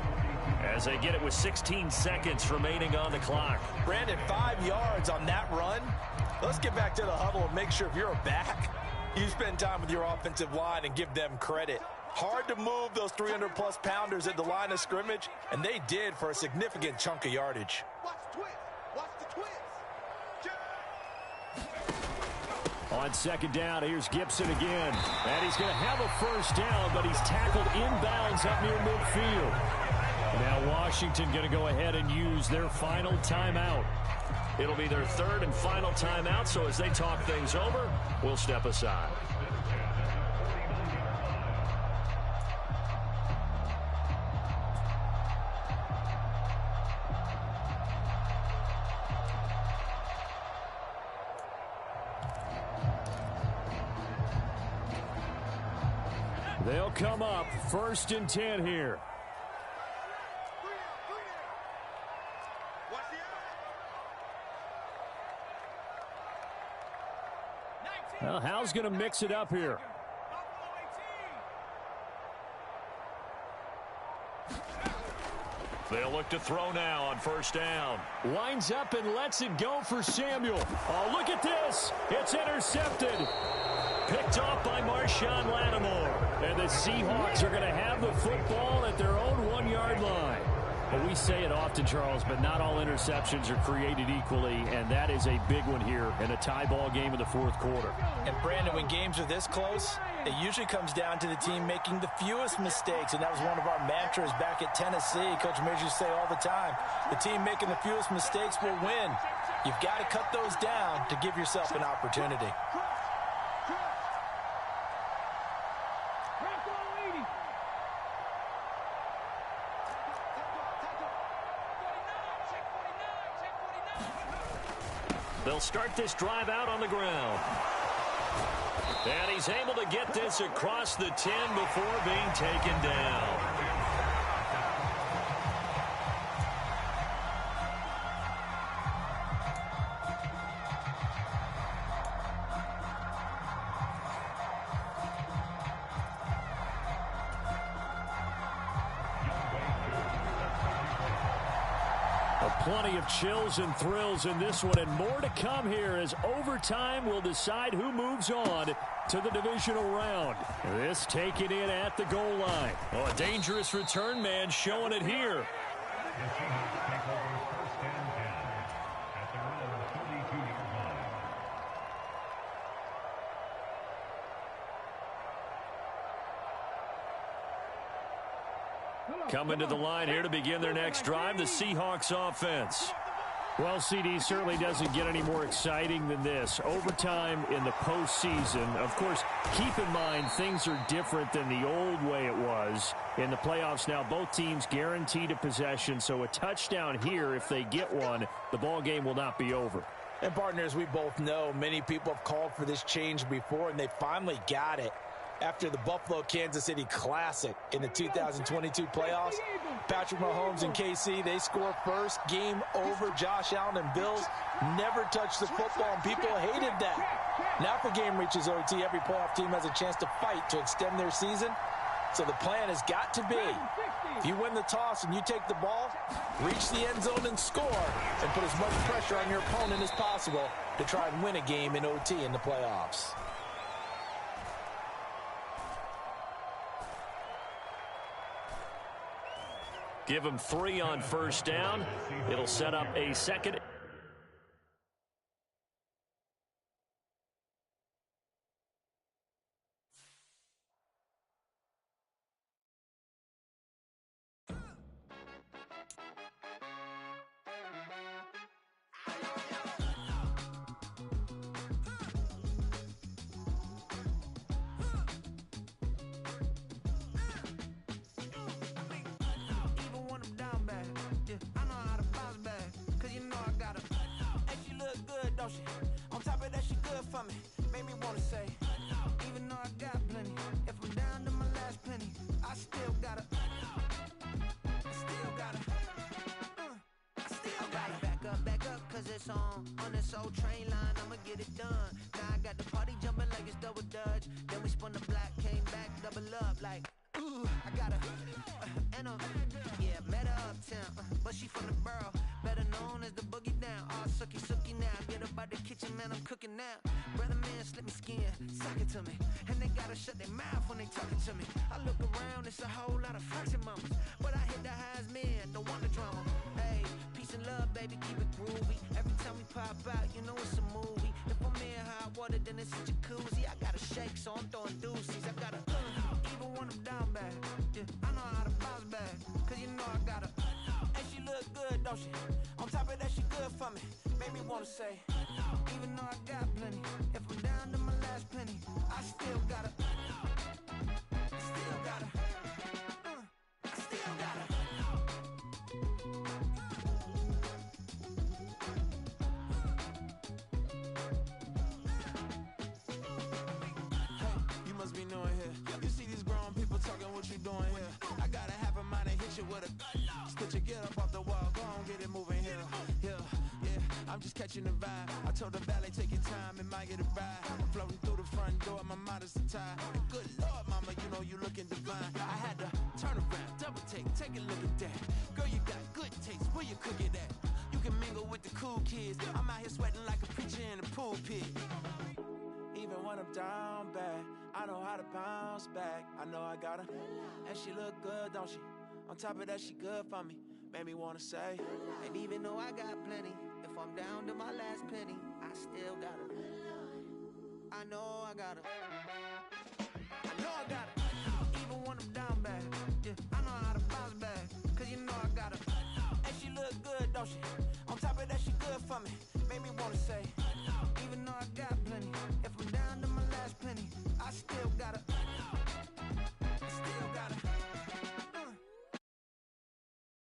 as they get it with 16 seconds remaining on the clock. Brandon, 5 yards on that run. Let's get back to the huddle and make sure if you're a back, you spend time with your offensive line and give them credit. Hard to move those 300-plus pounders at the line of scrimmage, and they did for a significant chunk of yardage. Watch the twist. Watch the twist. On second down, here's Gibson again. And he's going to have a first down, but he's tackled inbounds up near midfield. Now Washington going to go ahead and use their final timeout. It'll be their third and final timeout, so as they talk things over, we'll step aside. They'll come up 1st and 10 here. Well, Hal's going to mix it up here. They'll look to throw now on 1st down. Winds up and lets it go for Samuel. Oh, look at this. It's intercepted. Picked off by Marshawn Lattimore. And the Seahawks are going to have the football at their own 1-yard line. Well, we say it often, Charles, but not all interceptions are created equally, and that is a big one here in a tie ball game in the 4th quarter. And, Brandon, when games are this close, it usually comes down to the team making the fewest mistakes, and that was one of our mantras back at Tennessee. Coach Mears used to say all the time, the team making the fewest mistakes will win. You've got to cut those down to give yourself an opportunity. They'll start this drive out on the ground. And he's able to get this across the 10 before being taken down. Plenty of chills and thrills in this one, and more to come here as overtime will decide who moves on to the divisional round. This taken in at the goal line. Oh, a dangerous return man showing it here. Coming to the line here to begin their next drive, the Seahawks offense. Well, CD certainly doesn't get any more exciting than this. Overtime in the postseason. Of course, keep in mind things are different than the old way it was. In the playoffs now, both teams guaranteed a possession, so a touchdown here, if they get one, the ball game will not be over. And, partners, we both know many people have called for this change before, and they finally got it. After the Buffalo-Kansas City Classic in the 2022 playoffs, Patrick Mahomes and KC, they score first. Game over. Josh Allen and Bills never touched the football, and people hated that. Now if the game reaches OT, every playoff team has a chance to fight to extend their season. So the plan has got to be, if you win the toss and you take the ball, reach the end zone and score, and put as much pressure on your opponent as possible to try and win a game in OT in the playoffs. Give him 3 on 1st down. It'll set up a second. On top of that, she good for me. Made me wanna say, even though I got plenty, if I'm down to my last penny, I still gotta back up, cause it's on this old train line, I'ma get it done. Now I got the party jumping like it's double dutch. Then we spun the block, came back, double up like, ooh, I got met her uptown, but she from the borough, better known as the boogie down. All sookie now, get up out the kitchen, man, I'm cooking now. Brother man, slip me skin, suck it to me, and they got gotta shut their mouth when they talking to me. I look around, it's a whole lot of flexing mamas, but I hit the highs, man, don't want the drama. Hey, peace and love, baby, keep it groovy. Every time we pop out, you know it's a movie. If I'm in hot water, then it's a jacuzzi. I gotta shake, so I'm throwing deuces. I gotta even when I'm down bad. Yeah, I know how to bounce back, cause you know I gotta. And she look good, don't she? On top of that, she good for me. Made me wanna say, even though I got plenty, if I'm down to my last penny, I still gotta. Still gotta. I still gotta. You must be knowing here. You see these grown people talking, what you doing here? I gotta have a mind and hit you with a stitch you, get up off the wall, go on, get it moving here. Yeah, I'm just catching the vibe. I told the valet, take your time, it might get a ride. Floating through the front door, my mind is tied. Good Lord, mama, you know you looking divine. I had to turn around, double take a look at that. Girl, you got good taste, where you cook it at? You can mingle with the cool kids. I'm out here sweating like a preacher in a pulpit. Even when I'm down bad, I know how to bounce back. I know I gotta. And she look good, don't she? On top of that, she good for me. Made me wanna say. And even though I got plenty, if I'm down to my last penny, I still gotta. I know I gotta. I know I gotta. Even when I'm down bad, yeah, I know how to bounce back, cause you know I gotta. And she look good, don't she? On top of that, she good for me. Made me wanna say.